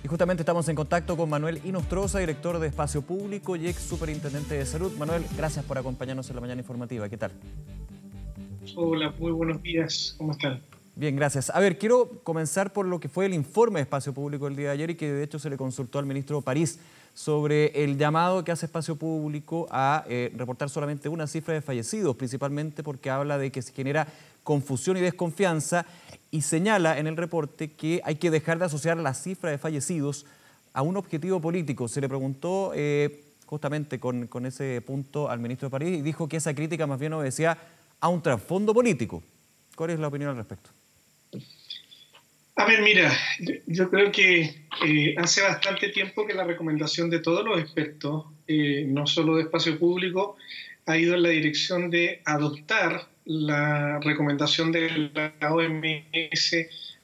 Y justamente estamos en contacto con Manuel Inostroza, director de Espacio Público y ex superintendente de Salud. Manuel, gracias por acompañarnos en la mañana informativa. ¿Qué tal? Hola, muy buenos días. ¿Cómo están? Bien, gracias. A ver, quiero comenzar por lo que fue el informe de Espacio Público el día de ayer y que de hecho se le consultó al ministro París sobre el llamado que hace Espacio Público a reportar solamente una cifra de fallecidos, principalmente porque habla de que se genera confusión y desconfianza y señala en el reporte que hay que dejar de asociar la cifra de fallecidos a un objetivo político. Se le preguntó justamente con ese punto al ministro de París y dijo que esa crítica más bien obedecía a un trasfondo político. ¿Cuál es la opinión al respecto? A ver, mira, yo creo que hace bastante tiempo que la recomendación de todos los expertos, no solo de Espacio Público, ha ido en la dirección de adoptar la recomendación de la OMS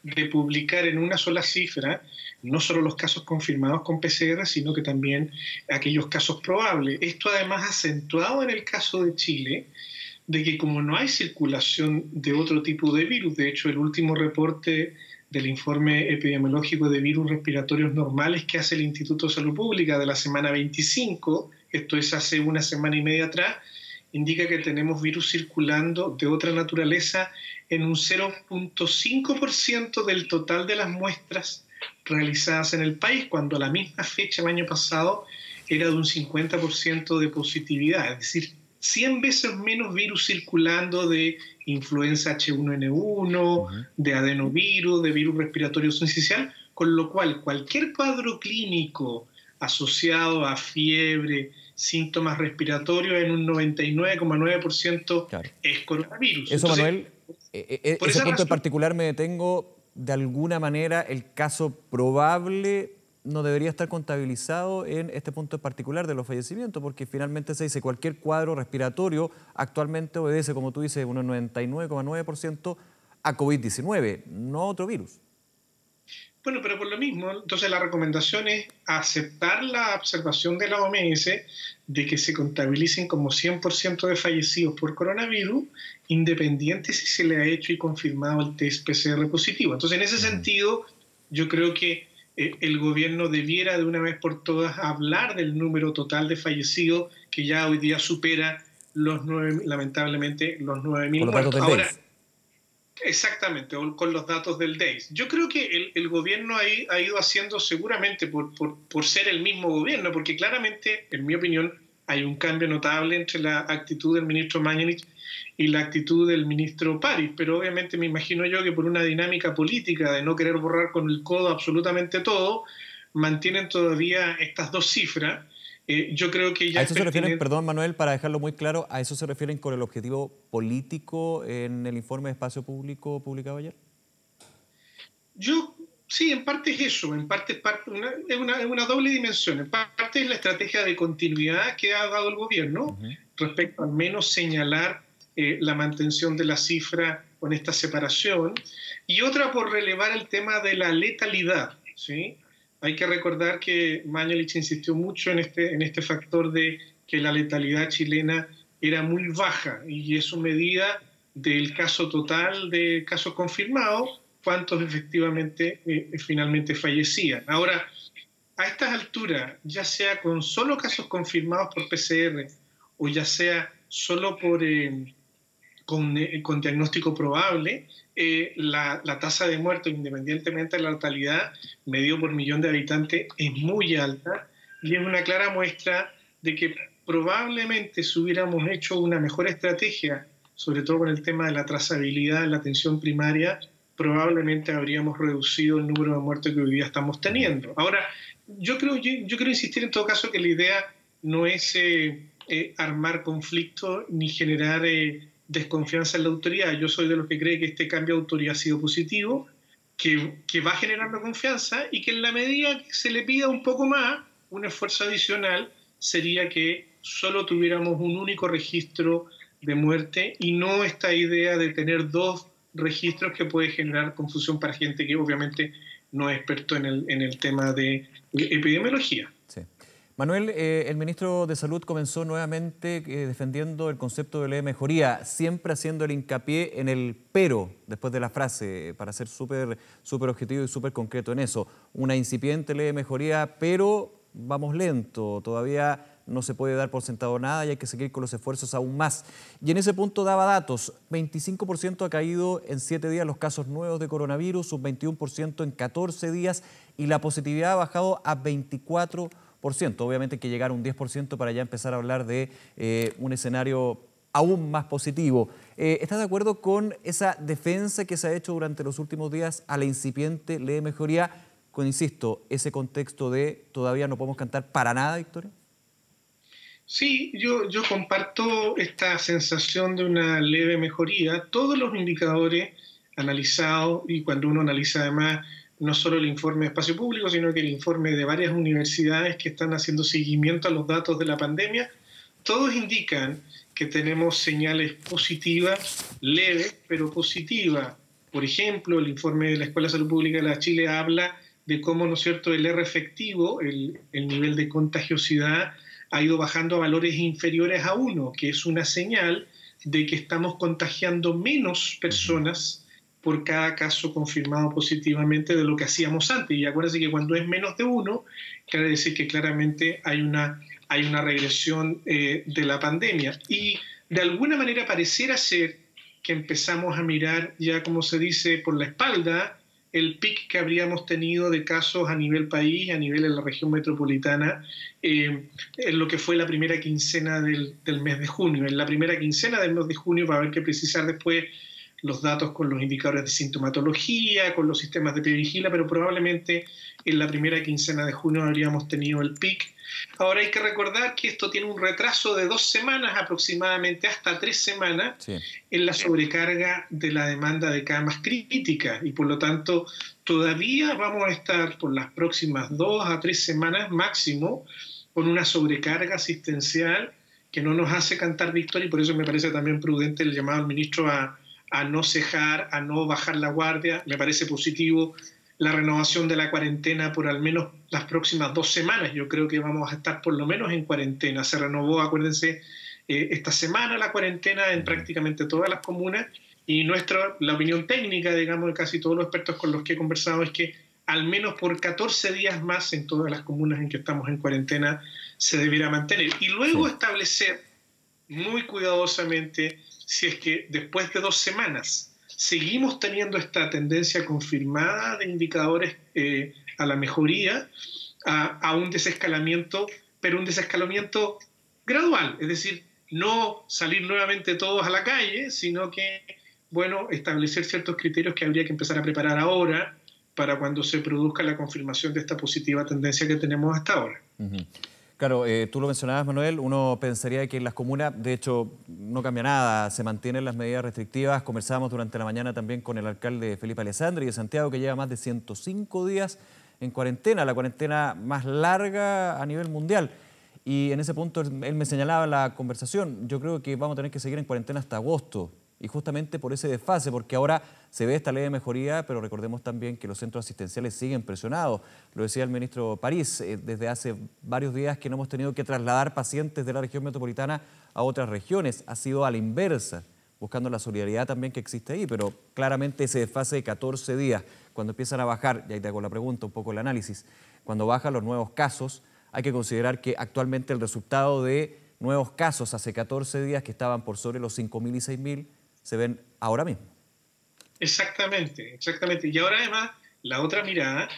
de publicar en una sola cifra no solo los casos confirmados con PCR, sino que también aquellos casos probables. Esto además acentuado en el caso de Chile, de que como no hay circulación de otro tipo de virus, de hecho el último reporte del informe epidemiológico de virus respiratorios normales que hace el Instituto de Salud Pública de la semana 25, esto es hace una semana y media atrás, indica que tenemos virus circulando de otra naturaleza en un 0.5% del total de las muestras realizadas en el país, cuando a la misma fecha el año pasado era de un 50% de positividad, es decir, 100 veces menos virus circulando de influenza H1N1, de adenovirus, de virus respiratorio sincicial, con lo cual cualquier cuadro clínico asociado a fiebre, síntomas respiratorios, en un 99,9% Claro. es coronavirus. Eso, Entonces, Manuel, ese punto en particular me detengo. De alguna manera, el caso probable no debería estar contabilizado en este punto en particular de los fallecimientos, porque finalmente se dice cualquier cuadro respiratorio actualmente obedece, como tú dices, un 99,9% a COVID-19, no a otro virus. Bueno, pero por lo mismo, entonces la recomendación es aceptar la observación de la OMS de que se contabilicen como 100% de fallecidos por coronavirus, independiente si se le ha hecho y confirmado el test PCR positivo. Entonces, en ese sentido, yo creo que el gobierno debiera de una vez por todas hablar del número total de fallecidos, que ya hoy día supera lamentablemente los 9.000 muertos. Ahora, exactamente, con los datos del DEIS. Yo creo que el gobierno ha ido haciendo seguramente por ser el mismo gobierno, porque claramente, en mi opinión, hay un cambio notable entre la actitud del ministro Mañalich y la actitud del ministro París, pero obviamente me imagino yo que por una dinámica política de no querer borrar con el codo absolutamente todo, mantienen todavía estas dos cifras. Yo creo que ya ¿A eso se refieren, perdón Manuel, para dejarlo muy claro, a eso se refieren con el objetivo político en el informe de Espacio Público publicado ayer? Sí, en parte es eso, en parte es una doble dimensión. En parte es la estrategia de continuidad que ha dado el gobierno respecto al menos señalar la mantención de la cifra con esta separación, y otra por relevar el tema de la letalidad, ¿sí? Hay que recordar que Mañalich insistió mucho en este factor de que la letalidad chilena era muy baja, y eso medida del caso total de casos confirmados, cuántos efectivamente finalmente fallecían. Ahora, a estas alturas, ya sea con solo casos confirmados por PCR o ya sea solo con diagnóstico probable, la tasa de muertos, independientemente de la letalidad, medido por millón de habitantes, es muy alta, y es una clara muestra de que probablemente si hubiéramos hecho una mejor estrategia, sobre todo con el tema de la trazabilidad en la atención primaria, probablemente habríamos reducido el número de muertes que hoy día estamos teniendo. Ahora, yo quiero insistir en todo caso que la idea no es armar conflictos ni generar desconfianza en la autoridad. Yo soy de los que cree que este cambio de autoridad ha sido positivo, que va generando confianza, y que en la medida que se le pida un poco más, un esfuerzo adicional sería que solo tuviéramos un único registro de muerte y no esta idea de tener dos registros que puede generar confusión para gente que obviamente no es experto en el tema de epidemiología. Sí. Manuel, el ministro de Salud comenzó nuevamente defendiendo el concepto de ley de mejoría, siempre haciendo el hincapié en el pero, después de la frase, para ser súper objetivo y súper concreto en eso. Una incipiente ley de mejoría, pero vamos lento, todavía no se puede dar por sentado nada y hay que seguir con los esfuerzos aún más. Y en ese punto daba datos, 25% ha caído en 7 días los casos nuevos de coronavirus, un 21% en 14 días y la positividad ha bajado a 24%. Obviamente hay que llegar a un 10% para ya empezar a hablar de un escenario aún más positivo. ¿Estás de acuerdo con esa defensa que se ha hecho durante los últimos días a la incipiente ley de mejoría? Con, insisto, ese contexto de todavía no podemos cantar para nada, Victoria. Sí, yo comparto esta sensación de una leve mejoría. Todos los indicadores analizados, y cuando uno analiza además no solo el informe de Espacio Público, sino que el informe de varias universidades que están haciendo seguimiento a los datos de la pandemia, todos indican que tenemos señales positivas, leves, pero positivas. Por ejemplo, el informe de la Escuela de Salud Pública de la Chile habla de cómo, ¿no es cierto?, el R efectivo, el nivel de contagiosidad, ha ido bajando a valores inferiores a 1, que es una señal de que estamos contagiando menos personas por cada caso confirmado positivamente de lo que hacíamos antes. Y acuérdense que cuando es menos de 1, quiere decir que claramente hay una regresión de la pandemia. Y de alguna manera pareciera ser que empezamos a mirar ya, como se dice, por la espalda, el pic que habríamos tenido de casos a nivel país, a nivel de la región metropolitana, en lo que fue la primera quincena del mes de junio. En la primera quincena del mes de junio va a haber que precisar después los datos con los indicadores de sintomatología, con los sistemas de PVigila, pero probablemente en la primera quincena de junio habríamos tenido el pic. Ahora hay que recordar que esto tiene un retraso de 2 semanas, aproximadamente hasta 3 semanas, sí, en la sobrecarga de la demanda de camas críticas, y por lo tanto todavía vamos a estar por las próximas 2 a 3 semanas máximo con una sobrecarga asistencial que no nos hace cantar victoria, y por eso me parece también prudente el llamado al ministro a no cejar, a no bajar la guardia. Me parece positivo la renovación de la cuarentena por al menos las próximas 2 semanas. Yo creo que vamos a estar por lo menos en cuarentena. Se renovó, acuérdense, esta semana la cuarentena en prácticamente todas las comunas, y la opinión técnica, digamos, de casi todos los expertos con los que he conversado es que al menos por 14 días más en todas las comunas en que estamos en cuarentena se debiera mantener. Y luego establecer muy cuidadosamente si es que después de 2 semanas seguimos teniendo esta tendencia confirmada de indicadores a la mejoría, a un desescalamiento, pero un desescalamiento gradual, es decir, no salir nuevamente todos a la calle, sino que, bueno, establecer ciertos criterios que habría que empezar a preparar ahora para cuando se produzca la confirmación de esta positiva tendencia que tenemos hasta ahora. Claro, tú lo mencionabas, Manuel, uno pensaría que en las comunas, de hecho, no cambia nada, se mantienen las medidas restrictivas. Conversábamos durante la mañana también con el alcalde Felipe Alessandri de Santiago, que lleva más de 105 días en cuarentena, la cuarentena más larga a nivel mundial. Y en ese punto él me señalaba en la conversación, yo creo que vamos a tener que seguir en cuarentena hasta agosto. Y justamente por ese desfase, porque ahora se ve esta ley de mejoría, pero recordemos también que los centros asistenciales siguen presionados. Lo decía el ministro París, desde hace varios días que no hemos tenido que trasladar pacientes de la región metropolitana a otras regiones. Ha sido a la inversa, buscando la solidaridad también que existe ahí, pero claramente ese desfase de 14 días, cuando empiezan a bajar, y ahí te hago la pregunta, un poco el análisis, cuando bajan los nuevos casos, hay que considerar que actualmente el resultado de nuevos casos hace 14 días que estaban por sobre los 5.000 y 6.000, se ven ahora mismo. Exactamente, exactamente. Y ahora además, la otra mirada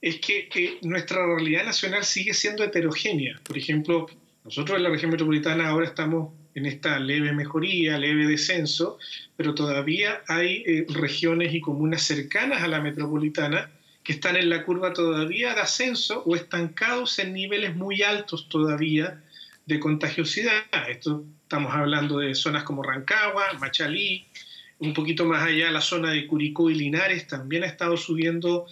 es que nuestra realidad nacional sigue siendo heterogénea. Por ejemplo, nosotros en la región metropolitana ahora estamos en esta leve mejoría, leve descenso, pero todavía hay regiones y comunas cercanas a la metropolitana que están en la curva todavía de ascenso o estancados en niveles muy altos todavía de contagiosidad. Esto estamos hablando de zonas como Rancagua, Machalí, un poquito más allá la zona de Curicó y Linares también ha estado subiendo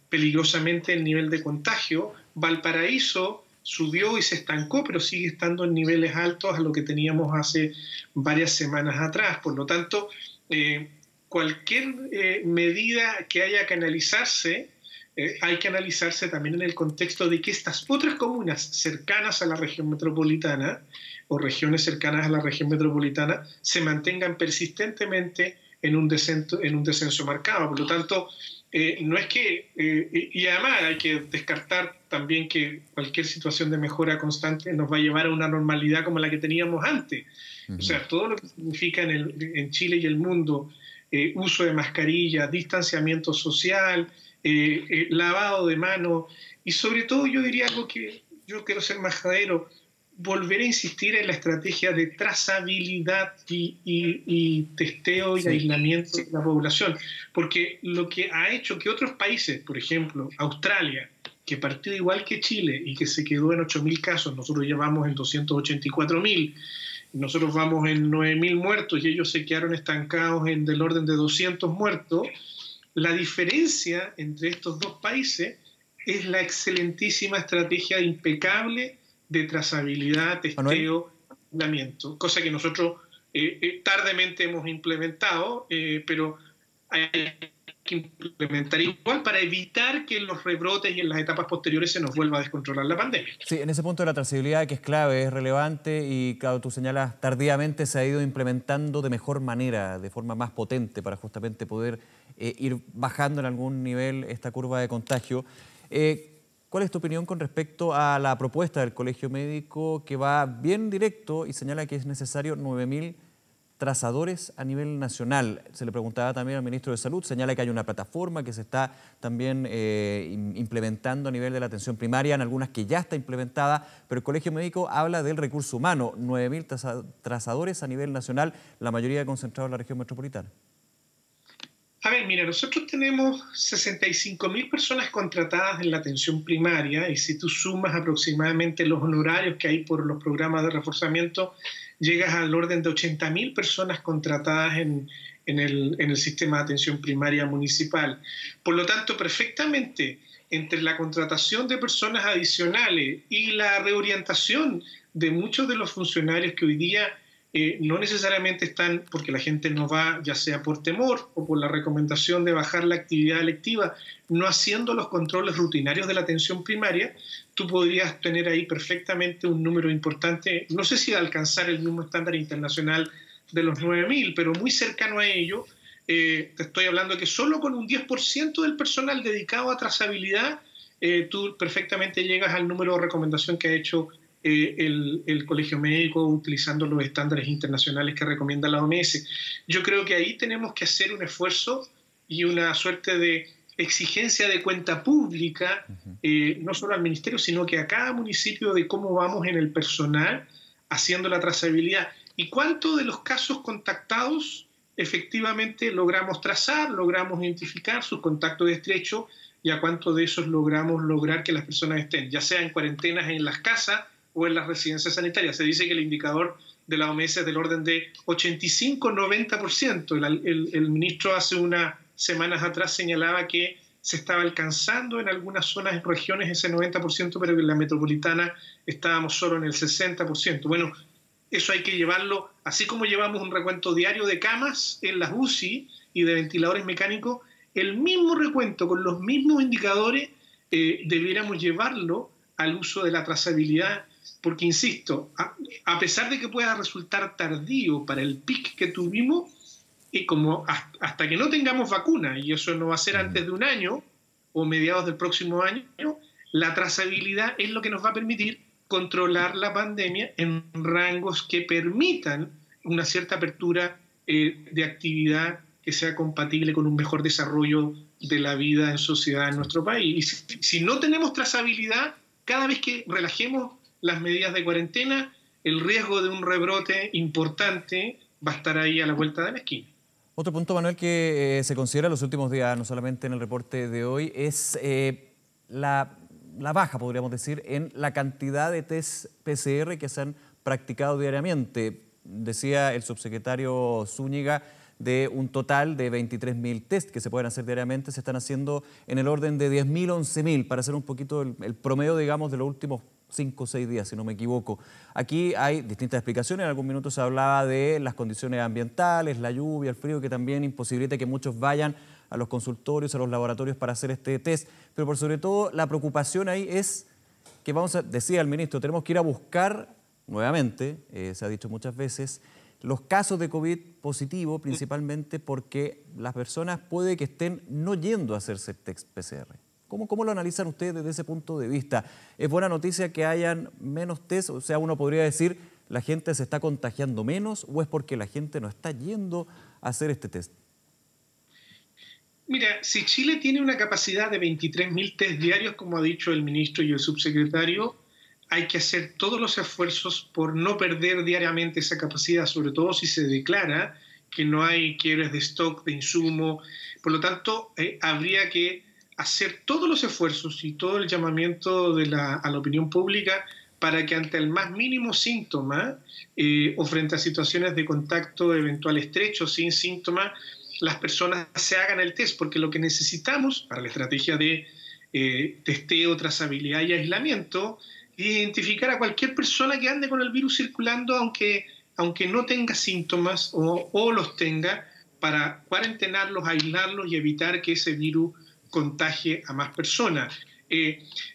peligrosamente el nivel de contagio. Valparaíso subió y se estancó, pero sigue estando en niveles altos a lo que teníamos hace varias semanas atrás. Por lo tanto, cualquier medida que haya que analizarse hay que analizarse también en el contexto de que estas otras comunas cercanas a la región metropolitana o regiones cercanas a la región metropolitana se mantengan persistentemente en un descenso marcado. Por lo tanto, no es que, y además hay que descartar también que cualquier situación de mejora constante nos va a llevar a una normalidad como la que teníamos antes. O sea, todo lo que significa en Chile y el mundo, uso de mascarilla, distanciamiento social, lavado de manos, y sobre todo yo diría algo que yo quiero ser majadero, volver a insistir en la estrategia de trazabilidad y testeo y aislamiento de la población, porque lo que ha hecho que otros países, por ejemplo, Australia, que partió igual que Chile y que se quedó en 8.000 casos, nosotros ya vamos en 284.000, nosotros vamos en 9.000 muertos y ellos se quedaron estancados en del orden de 200 muertos, la diferencia entre estos dos países es la excelentísima estrategia impecable de trazabilidad, testeo, aislamiento, cosa que nosotros tardemente hemos implementado, pero hay que implementar igual para evitar que en los rebrotes y en las etapas posteriores se nos vuelva a descontrolar la pandemia. Sí, en ese punto de la trazabilidad, que es clave, es relevante y, claro, tú señalas, tardíamente se ha ido implementando de mejor manera, de forma más potente para justamente poder ir bajando en algún nivel esta curva de contagio. ¿Cuál es tu opinión con respecto a la propuesta del Colegio Médico que va bien directo y señala que es necesario 9.000 trazadores a nivel nacional? Se le preguntaba también al ministro de Salud, señala que hay una plataforma que se está también implementando a nivel de la atención primaria, en algunas que ya está implementada, pero el Colegio Médico habla del recurso humano, 9.000 trazadores a nivel nacional, la mayoría concentrados en la región metropolitana. A ver, mira, nosotros tenemos 65.000 personas contratadas en la atención primaria y si tú sumas aproximadamente los honorarios que hay por los programas de reforzamiento, llegas al orden de 80.000 personas contratadas en el sistema de atención primaria municipal. Por lo tanto, perfectamente, entre la contratación de personas adicionales y la reorientación de muchos de los funcionarios que hoy día no necesariamente están porque la gente no va, ya sea por temor o por la recomendación de bajar la actividad electiva, no haciendo los controles rutinarios de la atención primaria, tú podrías tener ahí perfectamente un número importante, no sé si alcanzar el mismo estándar internacional de los 9.000, pero muy cercano a ello. Te estoy hablando que solo con un 10% del personal dedicado a trazabilidad, tú perfectamente llegas al número de recomendación que ha hecho el Colegio Médico utilizando los estándares internacionales que recomienda la OMS. Yo creo que ahí tenemos que hacer un esfuerzo y una suerte de exigencia de cuenta pública, no solo al ministerio, sino que a cada municipio de cómo vamos en el personal haciendo la trazabilidad y cuánto de los casos contactados efectivamente logramos trazar, logramos identificar sus contactos estrechos y a cuánto de esos lograr que las personas estén, ya sea en cuarentenas en las casas o en las residencias sanitarias. Se dice que el indicador de la OMS es del orden de 85-90%. El ministro hace unas semanas atrás señalaba que se estaba alcanzando en algunas zonas, en regiones, ese 90%, pero que en la metropolitana estábamos solo en el 60%. Bueno, eso hay que llevarlo, así como llevamos un recuento diario de camas en las UCI y de ventiladores mecánicos, el mismo recuento con los mismos indicadores debiéramos llevarlo al uso de la trazabilidad, porque, insisto, a pesar de que pueda resultar tardío para el pic que tuvimos, y como hasta que no tengamos vacuna, y eso no va a ser antes de un año o mediados del próximo año, la trazabilidad es lo que nos va a permitir controlar la pandemia en rangos que permitan una cierta apertura de actividad que sea compatible con un mejor desarrollo de la vida en sociedad en nuestro país. Y si no tenemos trazabilidad, cada vez que relajemos las medidas de cuarentena, el riesgo de un rebrote importante va a estar ahí a la vuelta de la esquina. Otro punto, Manuel, que se considera en los últimos días, no solamente en el reporte de hoy, es la baja, podríamos decir, en la cantidad de test PCR que se han practicado diariamente. Decía el subsecretario Zúñiga, de un total de 23.000 test que se pueden hacer diariamente, se están haciendo en el orden de 10.000, 11.000, para hacer un poquito el promedio, digamos, de los últimos 5 o 6 días, si no me equivoco. Aquí hay distintas explicaciones. En algún minuto se hablaba de las condiciones ambientales, la lluvia, el frío, que también imposibilita que muchos vayan a los consultorios, a los laboratorios para hacer este test. Pero por sobre todo, la preocupación ahí es que decía el ministro, tenemos que ir a buscar nuevamente, se ha dicho muchas veces, los casos de COVID positivo, principalmente porque las personas puede que estén no yendo a hacerse test PCR. ¿Cómo lo analizan ustedes desde ese punto de vista? ¿Es buena noticia que hayan menos test? O sea, uno podría decir, ¿la gente se está contagiando menos o es porque la gente no está yendo a hacer este test? Mira, si Chile tiene una capacidad de 23.000 test diarios, como ha dicho el ministro y el subsecretario, hay que hacer todos los esfuerzos por no perder diariamente esa capacidad, sobre todo si se declara que no hay quiebres de stock, de insumo. Por lo tanto, habría que hacer todos los esfuerzos y todo el llamamiento a la opinión pública para que ante el más mínimo síntoma o frente a situaciones de contacto eventual estrecho sin síntomas, las personas se hagan el test, porque lo que necesitamos para la estrategia de testeo, trazabilidad y aislamiento es identificar a cualquier persona que ande con el virus circulando, aunque no tenga síntomas o los tenga, para cuarentenarlos, aislarlos y evitar que ese virus contagie a más personas.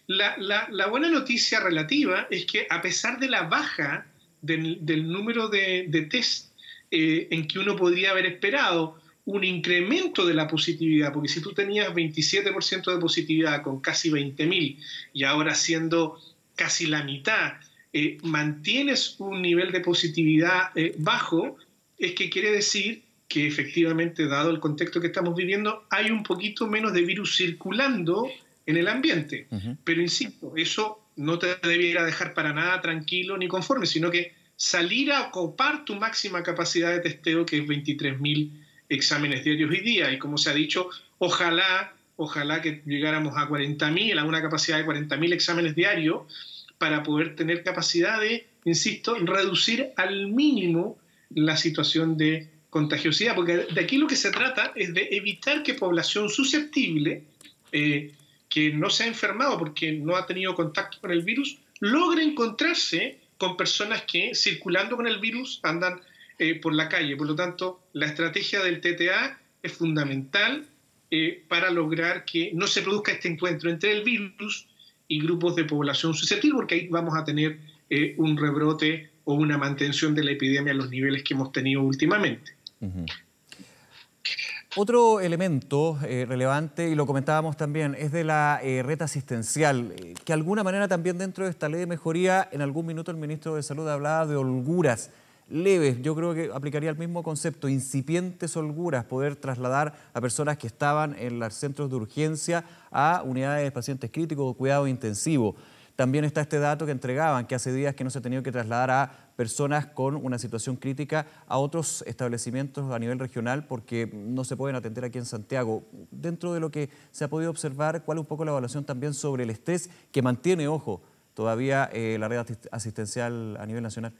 La buena noticia relativa es que a pesar de la baja del número de test en que uno podría haber esperado un incremento de la positividad, porque si tú tenías 27% de positividad con casi 20.000 y ahora siendo casi la mitad, mantienes un nivel de positividad bajo, es que quiere decir que efectivamente, dado el contexto que estamos viviendo, hay un poquito menos de virus circulando en el ambiente. Pero insisto, eso no te debiera dejar para nada tranquilo ni conforme, sino que salir a ocupar tu máxima capacidad de testeo, que es 23.000 exámenes diarios hoy día. Y como se ha dicho, ojalá que llegáramos a 40.000, a una capacidad de 40.000 exámenes diarios, para poder tener capacidad de, insisto, reducir al mínimo la situación de contagiosidad, porque de aquí lo que se trata es de evitar que población susceptible, que no se ha enfermado porque no ha tenido contacto con el virus, logre encontrarse con personas que circulando con el virus andan por la calle. Por lo tanto, la estrategia del TTA es fundamental para lograr que no se produzca este encuentro entre el virus y grupos de población susceptible, porque ahí vamos a tener un rebrote o una mantención de la epidemia a los niveles que hemos tenido últimamente. Otro elemento relevante, y lo comentábamos también, es de la red asistencial, que de alguna manera también dentro de esta ley de mejoría, en algún minuto el ministro de Salud hablaba de holguras leves. Yo creo que aplicaría el mismo concepto, incipientes holguras, poder trasladar a personas que estaban en los centros de urgencia a unidades de pacientes críticos o cuidado intensivo. También está este dato que entregaban, que hace días que no se ha tenido que trasladar a personas con una situación crítica a otros establecimientos a nivel regional porque no se pueden atender aquí en Santiago. Dentro de lo que se ha podido observar, ¿cuál es un poco la evaluación también sobre el estrés que mantiene, ojo, todavía la red asistencial a nivel nacional?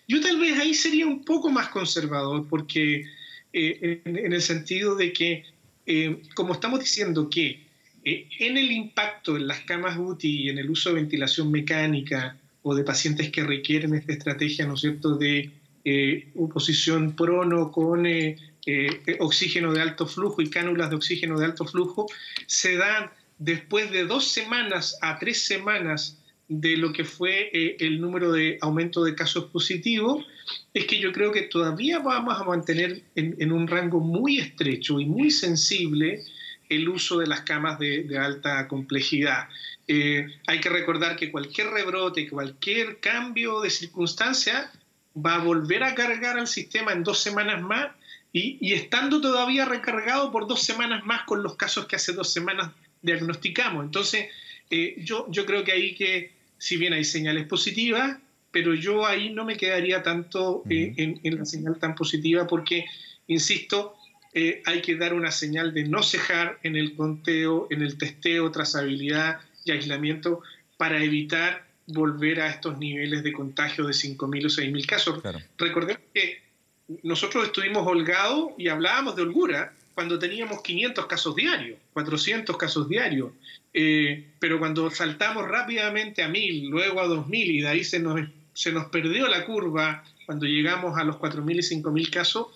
Yo tal vez ahí sería un poco más conservador, porque en el sentido de que, como estamos diciendo que en el impacto en las camas UTI y en el uso de ventilación mecánica o de pacientes que requieren esta estrategia, ¿no es cierto?, de posición prono con oxígeno de alto flujo y cánulas de oxígeno de alto flujo, se dan después de 2 semanas a 3 semanas de lo que fue el número de aumento de casos positivos, es que yo creo que todavía vamos a mantener en un rango muy estrecho y muy sensible el uso de las camas de alta complejidad. Hay que recordar que cualquier rebrote, cualquier cambio de circunstancia va a volver a cargar al sistema en 2 semanas más y estando todavía recargado por 2 semanas más con los casos que hace 2 semanas diagnosticamos. Entonces, yo creo que ahí que, si bien hay señales positivas, pero yo ahí no me quedaría tanto en la señal tan positiva porque, insisto, hay que dar una señal de no cejar en el conteo, en el testeo, trazabilidad y aislamiento para evitar volver a estos niveles de contagio de 5.000 o 6.000 casos. Claro. Recordemos que nosotros estuvimos holgados y hablábamos de holgura cuando teníamos 500 casos diarios, 400 casos diarios, pero cuando saltamos rápidamente a 1.000, luego a 2.000 y de ahí se nos perdió la curva cuando llegamos a los 4.000 y 5.000 casos,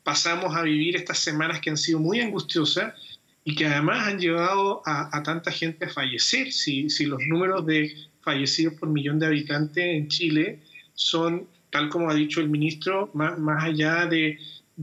pasamos a vivir estas semanas que han sido muy angustiosas y que además han llevado a tanta gente a fallecer. Si los números de fallecidos por millón de habitantes en Chile son, tal como ha dicho el ministro, más allá de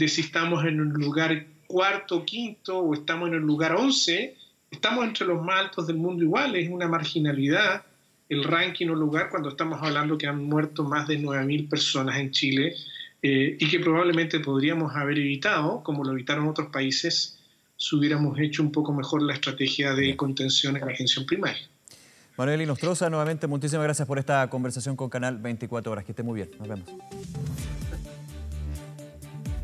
si estamos en un lugar cuarto, quinto o estamos en el lugar 11, estamos entre los más altos del mundo igual. Es una marginalidad el ranking o lugar cuando estamos hablando que han muerto más de 9.000 personas en Chile y que probablemente podríamos haber evitado, como lo evitaron otros países, si hubiéramos hecho un poco mejor la estrategia de contención en la atención primaria. Manuel Inostroza, nuevamente muchísimas gracias por esta conversación con Canal 24 Horas. Que esté muy bien. Nos vemos.